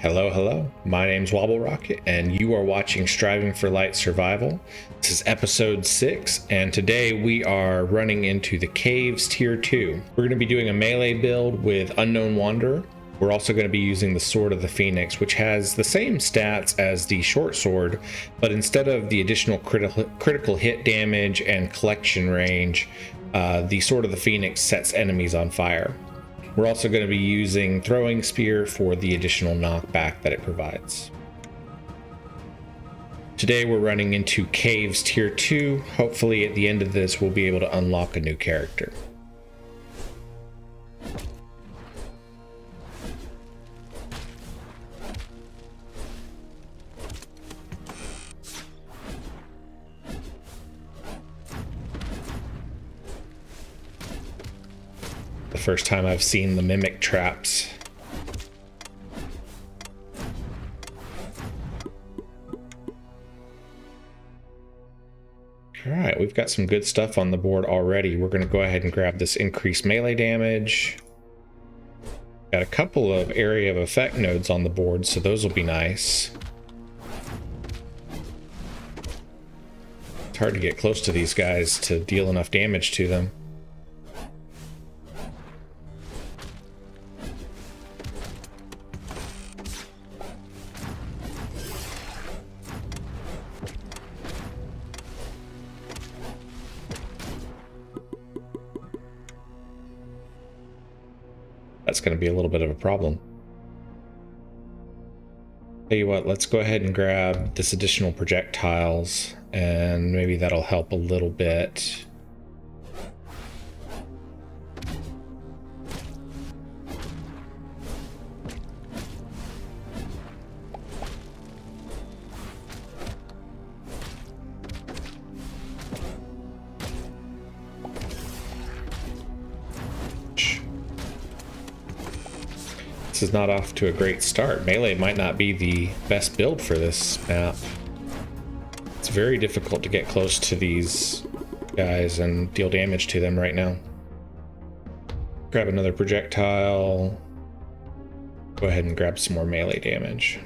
Hello. My name's Wobblerocket, and you are watching Striving for Light Survival. This is episode 6, and today we are running into the Caves Tier 2. We're going to be doing a melee build with Unknown Wanderer. We're also going to be using the Sword of the Phoenix, which has the same stats as the short sword, but instead of the additional critical hit damage and collection range, the Sword of the Phoenix sets enemies on fire. We're also going to be using Throwing Spear for the additional knockback that it provides. Today we're running into Caves Tier 2. Hopefully at the end of this we'll be able to unlock a new character. The first time I've seen the mimic traps. Alright, we've got some good stuff on the board already. We're going to go ahead and grab this increased melee damage. Got a couple of area of effect nodes on the board, so those will be nice. It's hard to get close to these guys to deal enough damage to them. That's going to be a little bit of a problem. Tell you what, let's go ahead and grab this additional projectiles, and maybe that'll help a little bit. This is not off to a great start. Melee might not be the best build for this map. It's very difficult to get close to these guys and deal damage to them right now. Grab another projectile. Go ahead and grab some more melee damage.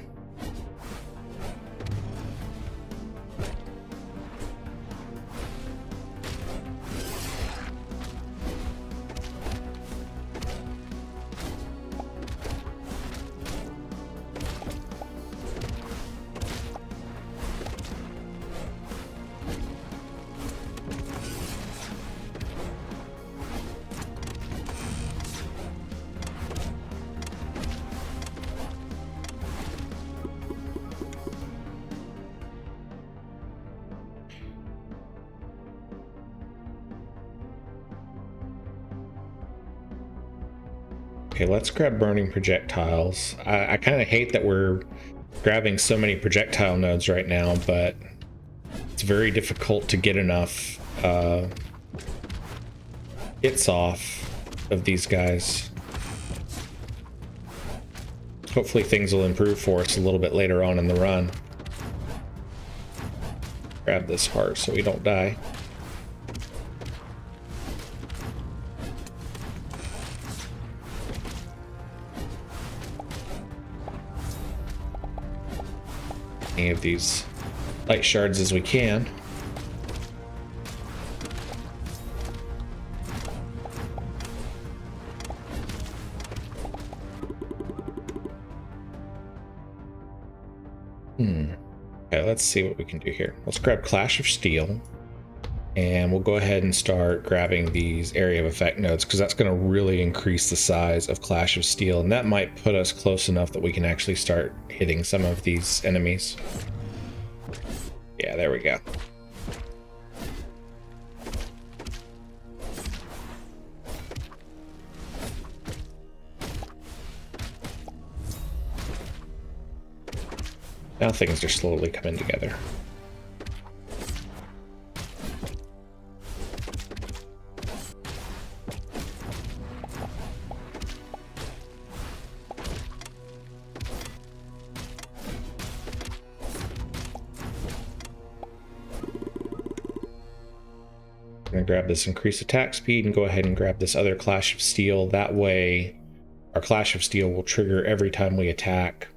Okay, let's grab burning projectiles. I kind of hate that we're grabbing so many projectile nodes right now, but it's very difficult to get enough hits off of these guys. Hopefully things will improve for us a little bit later on in the run. Grab this heart so we don't die. Any of these light shards as we can. Okay, let's see what we can do here. Let's grab Clash of Steel, and we'll go ahead and start grabbing these area of effect nodes, because that's going to really increase the size of Clash of Steel, and that might put us close enough that we can actually start hitting some of these enemies. Yeah, there we go. Now things are slowly coming together. I'm going to grab this increased attack speed and go ahead and grab this other Clash of Steel. That way our Clash of Steel will trigger every time we attack.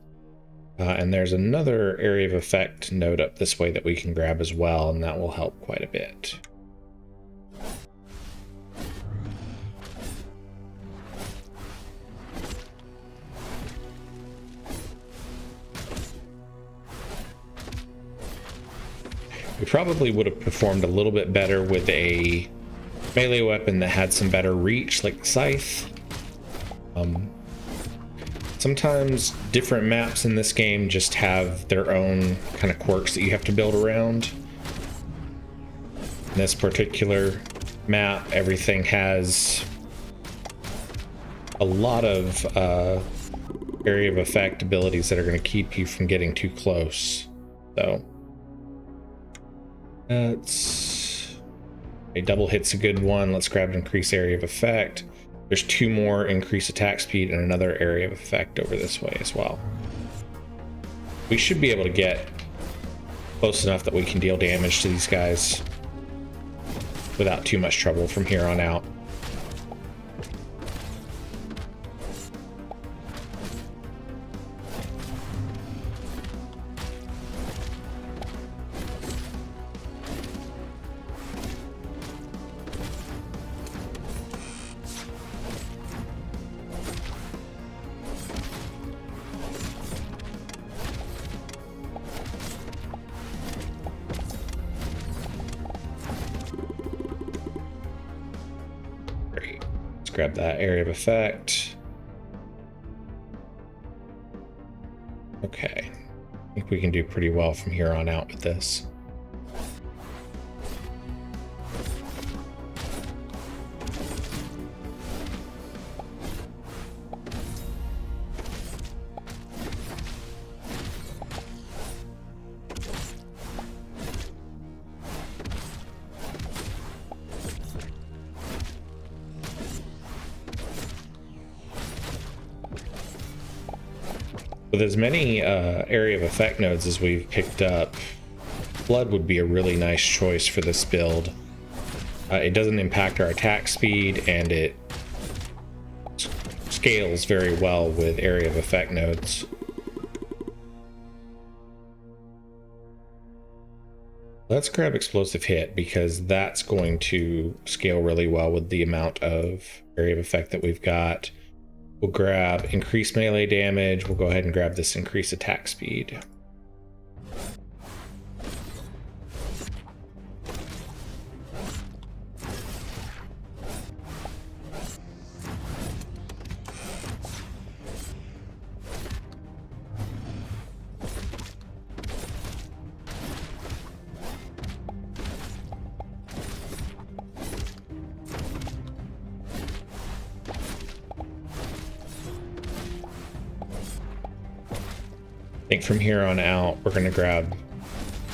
And there's another area of effect node up this way that we can grab as well, and that will help quite a bit. We probably would have performed a little bit better with a melee weapon that had some better reach, like the scythe. Sometimes different maps in this game just have their own kind of quirks that you have to build around. In this particular map, everything has a lot of area of effect abilities that are going to keep you from getting too close. So that's a double hit's a good one. Let's grab an increased area of effect. There's 2 more increased attack speed and another area of effect over this way as well. We should be able to get close enough that we can deal damage to these guys without too much trouble from here on out. Grab that area of effect. Okay, I think we can do pretty well from here on out with this. With as many area of effect nodes as we've picked up, Blood would be a really nice choice for this build. It doesn't impact our attack speed, and it scales very well with area of effect nodes. Let's grab Explosive Hit, because that's going to scale really well with the amount of area of effect that we've got. We'll grab increased melee damage. We'll go ahead and grab this increased attack speed. I think from here on out, we're going to grab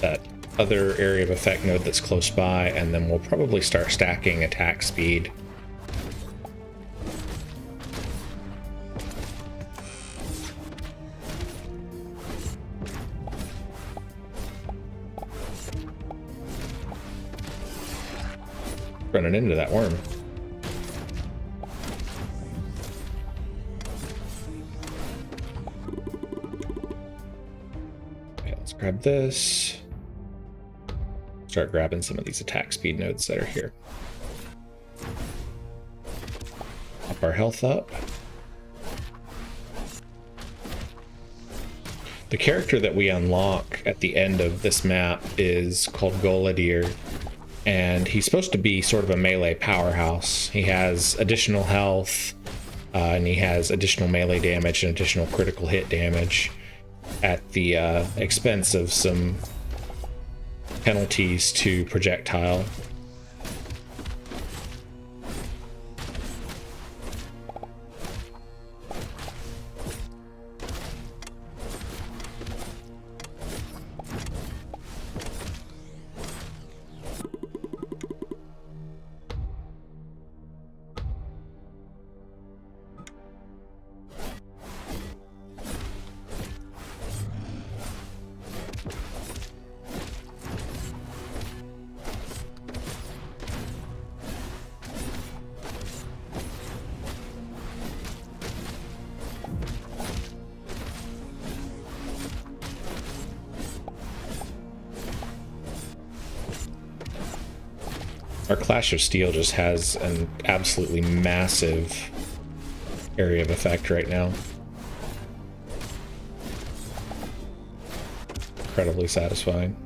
that other area of effect node that's close by, and then we'll probably start stacking attack speed. Running into that worm. Grab this. Start grabbing some of these attack speed nodes that are here. Up our health up. The character that we unlock at the end of this map is called Goladir, and he's supposed to be sort of a melee powerhouse. He has additional health, and he has additional melee damage and additional critical hit damage at the expense of some penalties to projectile. Our Clash of Steel just has an absolutely massive area of effect right now. Incredibly satisfying.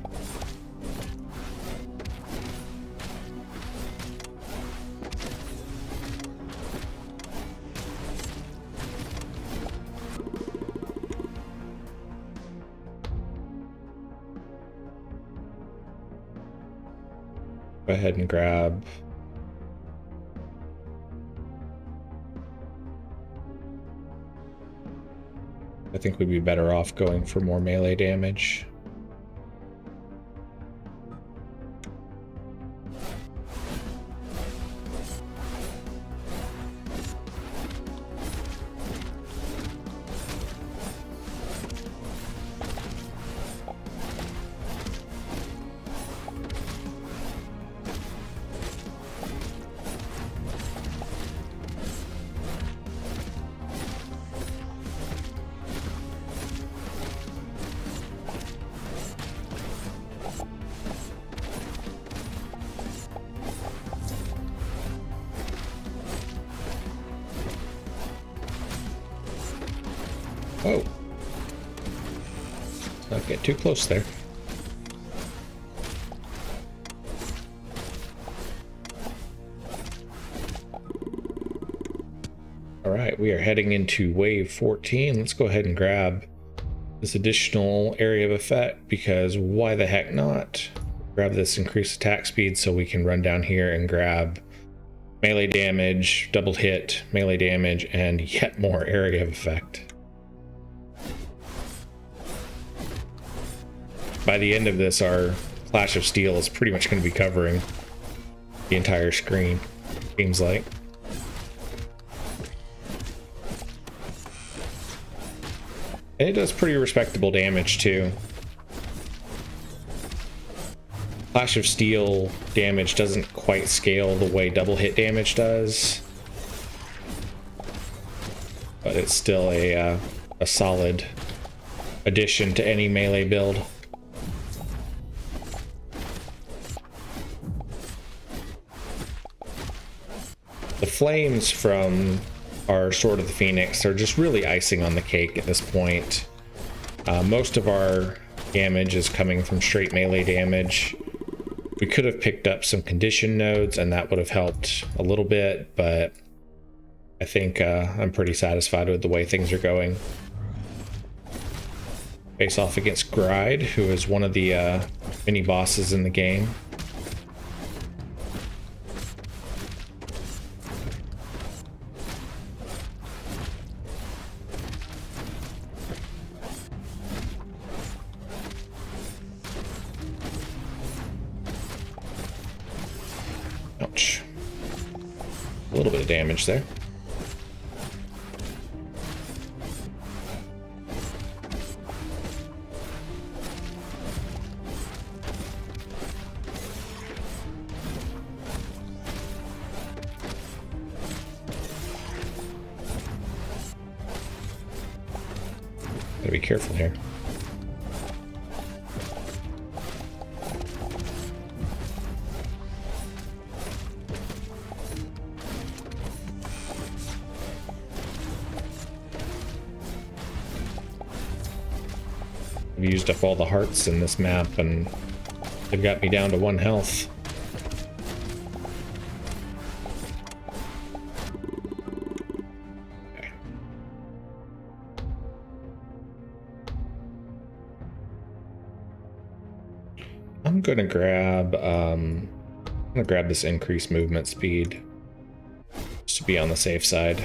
Go ahead and grab I think we'd be better off going for more melee damage. Oh, not get too close there. All right, we are heading into wave 14. Let's go ahead and grab this additional area of effect, because why the heck not? Grab this increased attack speed so we can run down here and grab melee damage, double hit, melee damage, and yet more area of effect. By the end of this, our Clash of Steel is pretty much going to be covering the entire screen, seems like. And it does pretty respectable damage too. Clash of Steel damage doesn't quite scale the way double hit damage does, but it's still a solid addition to any melee build. The flames from our Sword of the Phoenix are just really icing on the cake at this point. Most of our damage is coming from straight melee damage. We could have picked up some condition nodes and that would have helped a little bit, but I think I'm pretty satisfied with the way things are going. Face off against Gride, who is one of the mini bosses in the game. Ouch. A little bit of damage there. Gotta be careful here. I've used up all the hearts in this map and they've got me down to 1 health. Okay. I'm gonna grab this increased movement speed just to be on the safe side.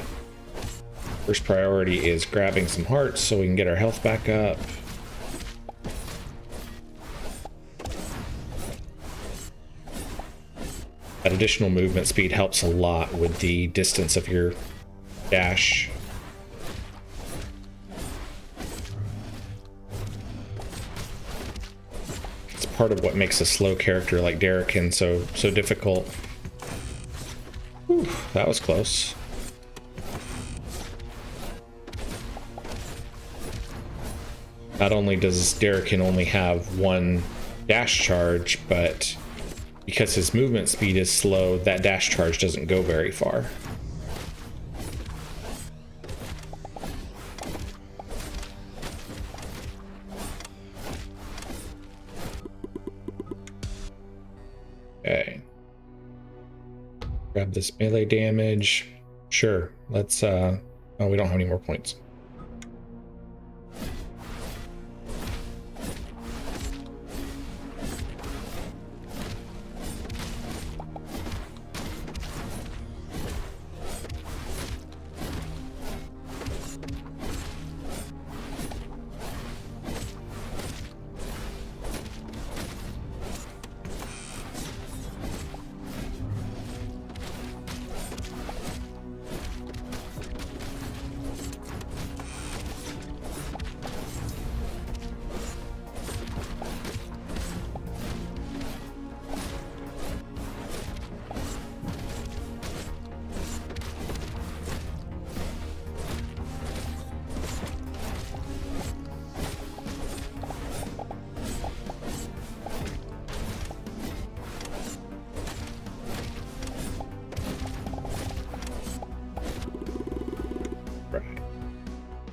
First priority is grabbing some hearts so we can get our health back up. That additional movement speed helps a lot with the distance of your dash. It's part of what makes a slow character like Darrican so difficult. Whew, that was close. Not only does Darrican only have 1 dash charge, but because his movement speed is slow, that dash charge doesn't go very far. Okay. Grab this melee damage. Sure, let's oh, we don't have any more points.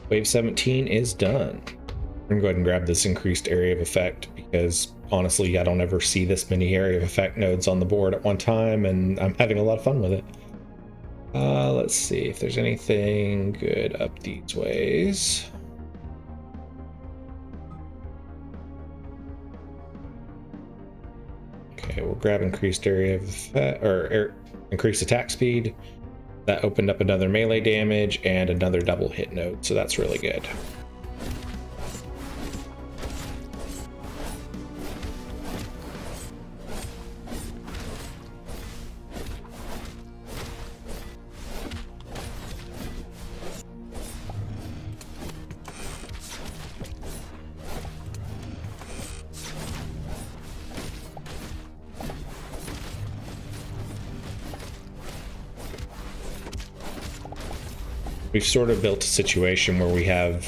Wave 17 is done. I'm gonna go ahead and grab this increased area of effect because honestly, I don't ever see this many area of effect nodes on the board at one time, and I'm having a lot of fun with it. Let's see if there's anything good up these ways. Okay, we'll grab increased area of effect, or increased attack speed. That opened up another melee damage and another double hit node, so that's really good. We've sort of built a situation where we have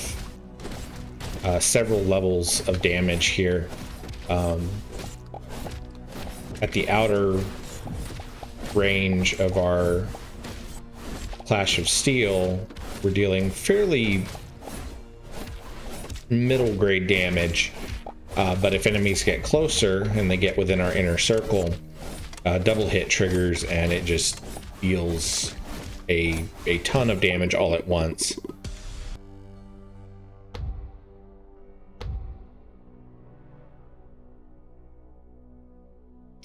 several levels of damage here. At the outer range of our Clash of Steel, we're dealing fairly middle grade damage, but if enemies get closer and they get within our inner circle, double hit triggers and it just deals a ton of damage all at once.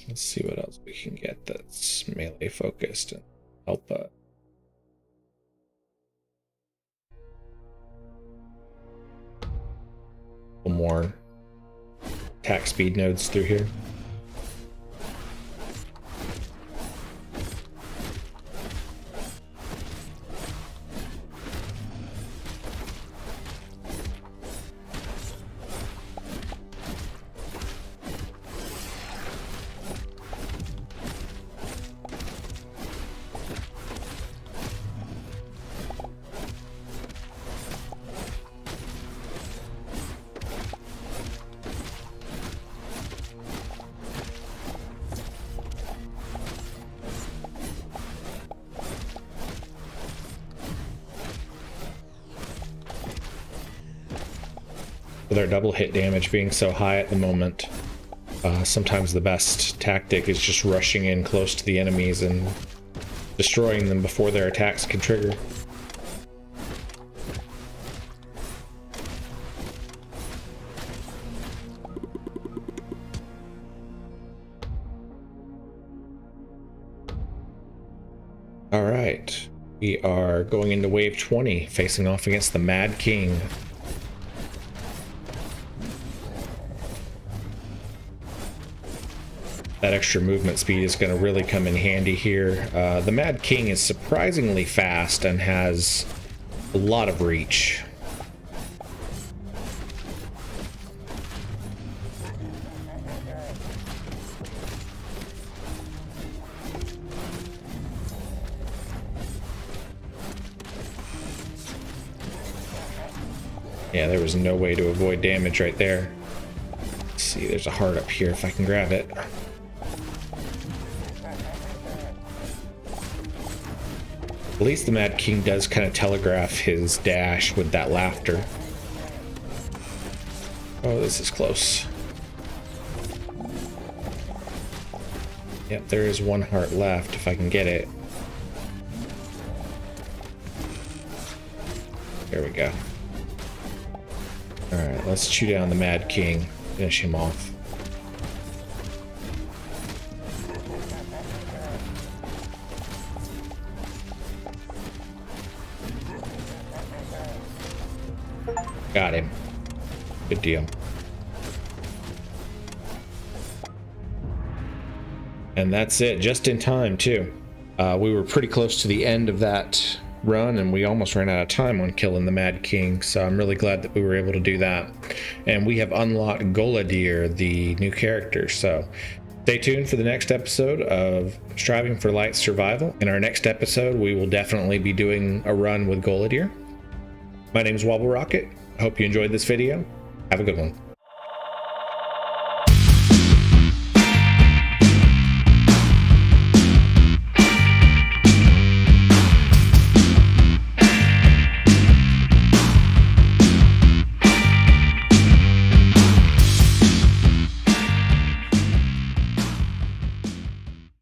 Let's see what else we can get that's melee focused and help a couple more attack speed nodes through here. With our double hit damage being so high at the moment, sometimes the best tactic is just rushing in close to the enemies and destroying them before their attacks can trigger. All right, we are going into wave 20, facing off against the Mad King. That extra movement speed is going to really come in handy here. The Mad King is surprisingly fast and has a lot of reach. Yeah, there was no way to avoid damage right there. Let's see, there's a heart up here if I can grab it. At least the Mad King does kind of telegraph his dash with that laughter. Oh, this is close. Yep, there is one heart left if I can get it. There we go. Alright, let's chew down the Mad King. Finish him off. Got him. Good deal. And that's it, just in time too. We were pretty close to the end of that run and we almost ran out of time on killing the Mad King, so I'm really glad that we were able to do that. And we have unlocked Goladir, the new character, so stay tuned for the next episode of Striving for Light Survival. In our next episode, we will definitely be doing a run with Goladir. My name is Wobblerocket. I hope you enjoyed this video. Have a good one.